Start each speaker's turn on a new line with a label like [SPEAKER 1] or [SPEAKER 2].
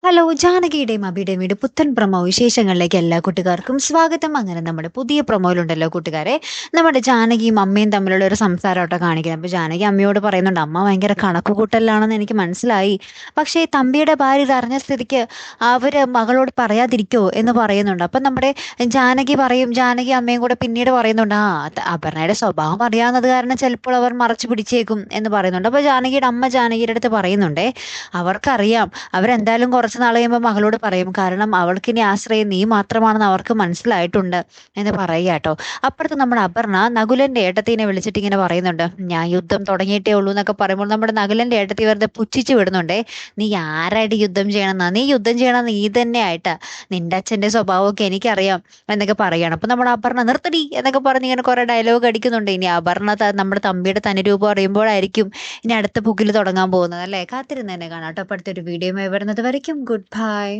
[SPEAKER 1] Hello ജാനകിയുടെയും അഭിയുടെയും വീട് പുത്തൻ promo വിശേഷങ്ങളിലേക്ക് എല്ലാ കൂട്ടുകാർക്കും സ്വാഗതം. അങ്ങനെ നമ്മുടെ പുതിയ പ്രൊമോയിലുണ്ടല്ലോ കൂട്ടുകാരെ, നമ്മുടെ ജാനകിയും അമ്മയും തമ്മിലുള്ള ഒരു സംസാരമായിട്ടോ കാണിക്കുന്നത്. അപ്പോൾ ജാനകി അമ്മയോട് പറയുന്നുണ്ട്, അമ്മ ഭയങ്കര കണക്കുകൂട്ടലാണെന്ന് എനിക്ക് മനസ്സിലായി, പക്ഷേ തമ്പിയുടെ ഭാര്യ ഇത് അറിഞ്ഞ സ്ഥിതിക്ക് അവർ മകളോട് പറയാതിരിക്കോ എന്ന് പറയുന്നുണ്ട്. അപ്പം നമ്മുടെ ജാനകി അമ്മയും കൂടെ പിന്നീട് പറയുന്നുണ്ട്, അപർണയുടെ സ്വഭാവം അറിയാവുന്നത് കാരണം ചിലപ്പോൾ അവർ മറച്ചു പിടിച്ചേക്കും എന്ന് പറയുന്നുണ്ട്. അപ്പോൾ ജാനകിയുടെ അമ്മ ജാനകിയുടെ അടുത്ത് പറയുന്നുണ്ടേ, അവർക്കറിയാം, അവരെന്തായാലും കുറച്ച് നാൾ കഴിയുമ്പോൾ മകളോട് പറയും, കാരണം അവൾക്കിനി ആശ്രയം നീ മാത്രമാണെന്ന് അവർക്ക് മനസ്സിലായിട്ടുണ്ട് എന്ന് പറയുക കേട്ടോ. അപ്പുറത്ത് നമ്മുടെ അപർണ നകുലന്റെ ഏട്ടത്തിനെ വിളിച്ചിട്ട് ഇങ്ങനെ പറയുന്നുണ്ട്, ഞാൻ യുദ്ധം തുടങ്ങിയിട്ടേ ഉള്ളൂ എന്നൊക്കെ പറയുമ്പോൾ നമ്മുടെ നകുലന്റെ ഏട്ടത്തി വെറുതെ പുച്ഛിച്ച് വിടുന്നുണ്ടേ, നീ ആരായിട്ട് യുദ്ധം ചെയ്യണമെന്നാ, നീ യുദ്ധം ചെയ്യണം നീ തന്നെ ആയിട്ടാ, നിന്റെ അച്ഛന്റെ സ്വഭാവമൊക്കെ എനിക്കറിയാം എന്നൊക്കെ പറയുകയാണ്. അപ്പൊ നമ്മുടെ അപർണ നിർത്തടി എന്നൊക്കെ പറഞ്ഞ് ഇങ്ങനെ കുറെ ഡയലോഗ് അടിക്കുന്നുണ്ട്. ഇനി അപർണ നമ്മുടെ തമ്പിയുടെ തനിരൂപം അറിയുമ്പോഴായിരിക്കും ഇനി അടുത്ത പുകിൽ തുടങ്ങാൻ പോകുന്നത് അല്ലേ. കാത്തിരുന്ന് തന്നെ കാണാം കേട്ടോ. അടുത്തൊരു വീഡിയോ വരുന്നത് വരയ്ക്കും ഗുഡ് ബൈ.